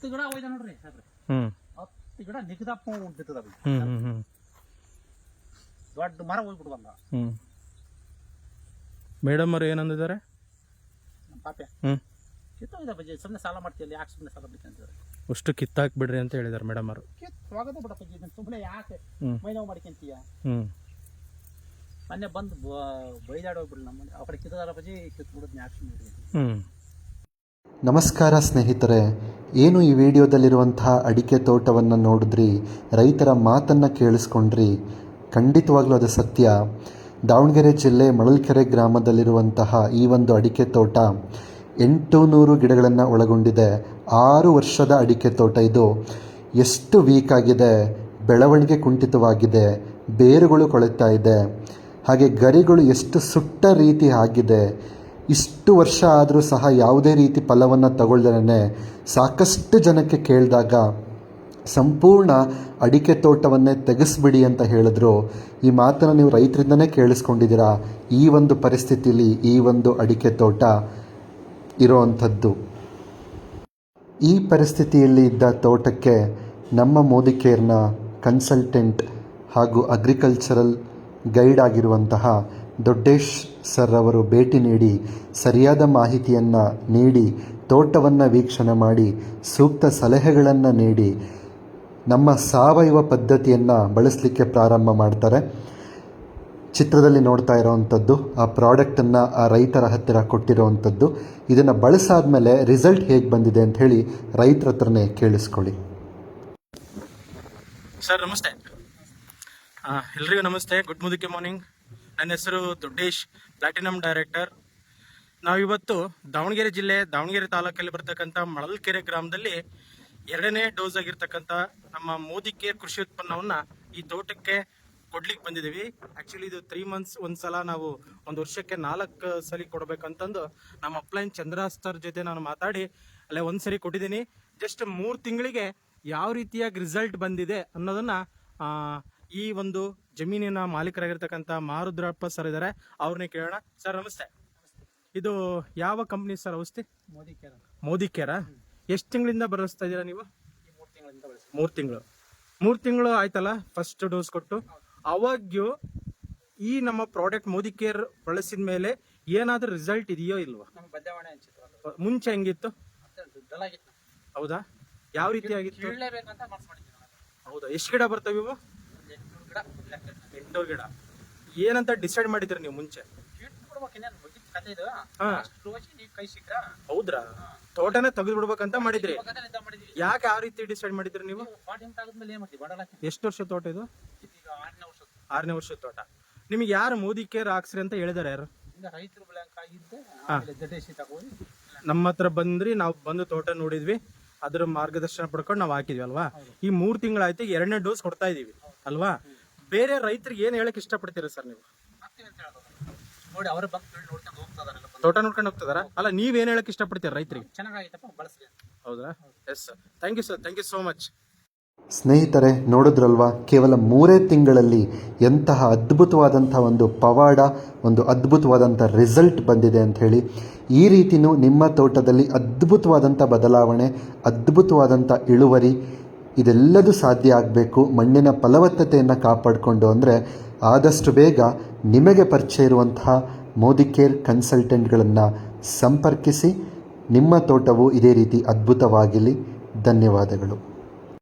10 ಗಿಡ ಹೋಯ್ದ ನೋಡ್ರಿ ಸಾಬ್ರೆ. 10 ಗಿಡ ನಿಗದಪ್ಪ ಬಿತ್ತದ ದೊಡ್ಡ ಮರ ಹೋಗ್ಬಿಟ್ಟು ಬಂದ. ಮೇಡಮ್ ಅವ್ರು ಏನಂದಿದ್ದಾರೆ? ನಮ್ಮ ಪಾಪೆ ಕಿತ್ತೋಯ್ದ ಬಜ್ಜಿ, ಸುಮ್ಮನೆ ಸಾಲ ಮಾಡ್ತೀವಿ, ಯಾಕೆ ಸುಮ್ಮನೆ ಸಾಲ ಬಿಡ್ತೀನಿ ಅಂತಿದ್ದಾರೆ. ಅಷ್ಟು ಕಿತ್ತಾಕ್ ಬಿಡ್ರಿ ಅಂತ ಹೇಳಿದಾರೆ ಮೇಡಮ್ ಅವರು. ಕಿತ್ತೋಗದೆ ಬಿಡಪ್ಪ, ಸುಮ್ಮನೆ ಯಾಕೆ ಮೈ ನೋವು ಮಾಡ್ಕೊಂತೀಯ? ಮೊನ್ನೆ ಬಂದು ಬೈದಾಡಿ ಹೋಗ್ಬಿಡ್ಲಿ ನಮ್ಮ ಮನೆ, ಆ ಕಡೆ ಕಿತ್ತದಾರ ಬಜ್ಜಿ ಕಿತ್ಬಿಡೋದು ಯಾಕೆ ಸುಮ್ಮನೆ. ನಮಸ್ಕಾರ ಸ್ನೇಹಿತರೆ, ಏನು ಈ ವಿಡಿಯೋದಲ್ಲಿರುವಂತಹ ಅಡಿಕೆ ತೋಟವನ್ನು ನೋಡಿದ್ರಿ, ರೈತರ ಮಾತನ್ನು ಕೇಳಿಸ್ಕೊಂಡ್ರಿ. ಖಂಡಿತವಾಗ್ಲೂ ಅದು ಸತ್ಯ. ದಾವಣಗೆರೆ ಜಿಲ್ಲೆ ಮಳಲ್ಕೆರೆ ಗ್ರಾಮದಲ್ಲಿರುವಂತಹ ಈ ಒಂದು ಅಡಿಕೆ ತೋಟ 800 ಗಿಡಗಳನ್ನು ಒಳಗೊಂಡಿದೆ. 6 ವರ್ಷದ ಅಡಿಕೆ ತೋಟ ಇದು. ಎಷ್ಟು ವೀಕ್ ಆಗಿದೆ, ಬೆಳವಣಿಗೆ ಕುಂಠಿತವಾಗಿದೆ, ಬೇರುಗಳು ಕೊಳೆತಾ ಇದೆ, ಹಾಗೆ ಗರಿಗಳು ಎಷ್ಟು ಸುಟ್ಟ ರೀತಿ ಆಗಿದೆ. ಇಷ್ಟು ವರ್ಷ ಆದರೂ ಸಹ ಯಾವುದೇ ರೀತಿ ಫಲವನ್ನು ತಗೊಳ್ದೇ ಸಾಕಷ್ಟು ಜನಕ್ಕೆ ಕೇಳಿದಾಗ ಸಂಪೂರ್ಣ ಅಡಿಕೆ ತೋಟವನ್ನೇ ತೆಗೆಸ್ಬಿಡಿ ಅಂತ ಹೇಳಿದ್ರು. ಈ ಮಾತನ್ನು ನೀವು ರೈತರಿಂದನೇ ಕೇಳಿಸ್ಕೊಂಡಿದ್ದೀರಾ. ಈ ಒಂದು ಪರಿಸ್ಥಿತಿಯಲ್ಲಿ ಈ ಒಂದು ಅಡಿಕೆ ತೋಟ ಇರೋವಂಥದ್ದು. ಈ ಪರಿಸ್ಥಿತಿಯಲ್ಲಿ ಇದ್ದ ತೋಟಕ್ಕೆ ನಮ್ಮ ಮೋದಿಕೇರ್ನ ಕನ್ಸಲ್ಟೆಂಟ್ ಹಾಗೂ ಅಗ್ರಿಕಲ್ಚರಲ್ ಗೈಡ್ ಆಗಿರುವಂತಹ ದೊಡ್ಡೇಶ್ ಸರ್ ಅವರು ಭೇಟಿ ನೀಡಿ ಸರಿಯಾದ ಮಾಹಿತಿಯನ್ನು ನೀಡಿ ತೋಟವನ್ನು ವೀಕ್ಷಣೆ ಮಾಡಿ ಸೂಕ್ತ ಸಲಹೆಗಳನ್ನು ನೀಡಿ ನಮ್ಮ ಸಾವಯವ ಪದ್ಧತಿಯನ್ನು ಬಳಸಲಿಕ್ಕೆ ಪ್ರಾರಂಭ ಮಾಡ್ತಾರೆ. ಚಿತ್ರದಲ್ಲಿ ನೋಡ್ತಾ ಇರೋವಂಥದ್ದು ಆ ಪ್ರಾಡಕ್ಟನ್ನು ಆ ರೈತರ ಹತ್ತಿರ ಕೊಟ್ಟಿರೋವಂಥದ್ದು. ಇದನ್ನು ಬಳಸಾದ್ಮೇಲೆ ರಿಸಲ್ಟ್ ಹೇಗೆ ಬಂದಿದೆ ಅಂತ ಹೇಳಿ ರೈತರ ಹತ್ರನೇ ಕೇಳಿಸ್ಕೊಳ್ಳಿ. ಸರ್ ನಮಸ್ತೆ. ಎಲ್ರಿಗೂ ನಮಸ್ತೆ. Good morning. ನನ್ನ ಹೆಸರು ದೊಡ್ಡೇಶ್, ಪ್ಲಾಟಿನಮ್ ಡೈರೆಕ್ಟರ್. ನಾವಿವತ್ತು ದಾವಣಗೆರೆ ಜಿಲ್ಲೆ ದಾವಣಗೆರೆ ತಾಲೂಕಲ್ಲಿ ಬರ್ತಕ್ಕಂಥ ಮಳಲ್ಕೆರೆ ಗ್ರಾಮದಲ್ಲಿ 2ನೇ ಡೋಸ್ ಆಗಿರ್ತಕ್ಕಂಥ ನಮ್ಮ ಮೋದಿಕೇರ್ ಕೃಷಿ ಉತ್ಪನ್ನವನ್ನು ಈ ತೋಟಕ್ಕೆ ಕೊಡ್ಲಿಕ್ಕೆ ಬಂದಿದ್ದೀವಿ. ಆ್ಯಕ್ಚುಲಿ ಇದು 3 ಮಂತ್ಸ್ ಒಂದ್ಸಲ, ನಾವು ಒಂದು ವರ್ಷಕ್ಕೆ 4 ಸಲ ಕೊಡಬೇಕಂತಂದು ನಮ್ಮ ಅಪ್ಲೈನ್ ಚಂದ್ರಾಸ್ತರ್ ಜೊತೆ ನಾನು ಮಾತಾಡಿ ಅಲ್ಲೇ ಒಂದು ಸರಿ ಕೊಟ್ಟಿದ್ದೀನಿ. ಜಸ್ಟ್ 3 ತಿಂಗಳಿಗೆ ಯಾವ ರೀತಿಯಾಗಿ ರಿಸಲ್ಟ್ ಬಂದಿದೆ ಅನ್ನೋದನ್ನು ಈ ಒಂದು ಜಮೀನಿನ ಮಾಲೀಕರಾಗಿರ್ತಕ್ಕಂಥ ಮಾರುದ್ರಪ್ಪ ಸರ್ ಇದ್ದಾರೆ, ಅವ್ರನ್ನೇ ಕೇಳೋಣ. ಸರ್ ನಮಸ್ತೆ. ಇದು ಯಾವ ಕಂಪ್ನಿ ಸರ್ ಔಷಧಿ? ಮೋದಿಕೇರ. ಎಷ್ಟು ತಿಂಗಳಿಂದ ಬಳಸ್ತಾ ಇದ್ದೀರಾ ನೀವು? 3 ತಿಂಗಳು. 3 ತಿಂಗಳು ಆಯ್ತಲ್ಲ ಫಸ್ಟ್ ಡೋಸ್ ಕೊಟ್ಟು. ಅವಾಗ್ಯೂ ಈ ನಮ್ಮ ಪ್ರಾಡಕ್ಟ್ ಮೋದಿಕೇರ್ ಬಳಸಿದ ಮೇಲೆ ಏನಾದ್ರೂ ರಿಸಲ್ಟ್ ಇದೆಯೋ ಇಲ್ವಾ? ಮುಂಚೆ ಹೆಂಗಿತ್ತು? ಹೌದಾ? ಯಾವ ರೀತಿ ಆಗಿತ್ತು? ಹೌದಾ? ಎಷ್ಟು ಗಿಡ ಬರ್ತವೆ ಇವು? 800 ಗಿಡ. ಏನಂತ ಡಿಸೈಡ್ ಮಾಡಿದ್ರಿ ನೀವು ಮುಂಚೆ? ಹೌದ್ರಾ? ತೋಟನೇ ತೆಗೆದು ಬಿಡ್ಬೇಕಂತ ಮಾಡಿದ್ರಿ. ಯಾಕೆ ಆ ರೀತಿ ಡಿಸೈಡ್ ಮಾಡಿದ್ರಿ ನೀವು? ಎಷ್ಟು ವರ್ಷ ತೋಟ ಇದು? 6ನೇ ವರ್ಷದ ತೋಟ. ನಿಮಗೆ ಯಾರು ಮೋದಿಕೇರ್ ಹಾಕ್ಸ್ರಿ ಅಂತ ಹೇಳಿದಾರೆ? ಯಾರು? ನಮ್ಮ ಹತ್ರ ಬಂದ್ರಿ, ನಾವು ಬಂದು ತೋಟ ನೋಡಿದ್ವಿ, ಅದ್ರ ಮಾರ್ಗದರ್ಶನ ಪಡ್ಕೊಂಡು ನಾವು ಹಾಕಿದ್ವಿ ಅಲ್ವಾ. ಈ 3 ತಿಂಗಳಾಯ್ತು, 2ನೇ ಡೋಸ್ ಕೊಡ್ತಾ ಇದೀವಿ ಅಲ್ವಾ. ಬೇರೆ ರೈತರಿಗೆ ಏನ್ ಹೇಳಕ್ ಇಷ್ಟಪಡ್ತೀರಾ ಸರ್ ನೀವು? ತೋಟ ನೋಡ್ಕೊಂಡು ಹೋಗ್ತದಾರ ಅಲ್ಲ, ನೀವೇನ್ ಹೇಳಕ್ ಇಷ್ಟಪಡ್ತೀರಾ ರೈತರಿಗೆ? ಹೌದಾ? Yes sir, thank you sir, thank you so much. ಸ್ನೇಹಿತರೆ, ನೋಡಿದ್ರಲ್ವಾ, ಕೇವಲ 3 ತಿಂಗಳಲ್ಲಿ ಎಂತಹ ಅದ್ಭುತವಾದಂಥ ಒಂದು ಪವಾಡ, ಒಂದು ಅದ್ಭುತವಾದಂಥ ರಿಸಲ್ಟ್ ಬಂದಿದೆ ಅಂತ ಹೇಳಿ. ಈ ರೀತಿಯೂ ನಿಮ್ಮ ತೋಟದಲ್ಲಿ ಅದ್ಭುತವಾದಂಥ ಬದಲಾವಣೆ, ಅದ್ಭುತವಾದಂಥ ಇಳುವರಿ ಇದೆಲ್ಲದೂ ಸಾಧ್ಯ ಆಗಬೇಕು ಮಣ್ಣಿನ ಫಲವತ್ತತೆಯನ್ನು ಕಾಪಾಡಿಕೊಂಡು. ಅಂದರೆ ಆದಷ್ಟು ಬೇಗ ನಿಮಗೆ ಪರಿಚಯ ಇರುವಂತಹ ಮೋದಿಕೇರ್ ಕನ್ಸಲ್ಟೆಂಟ್ಗಳನ್ನು ಸಂಪರ್ಕಿಸಿ. ನಿಮ್ಮ ತೋಟವು ಇದೇ ರೀತಿ ಅದ್ಭುತವಾಗಿರಲಿ. ಧನ್ಯವಾದಗಳು.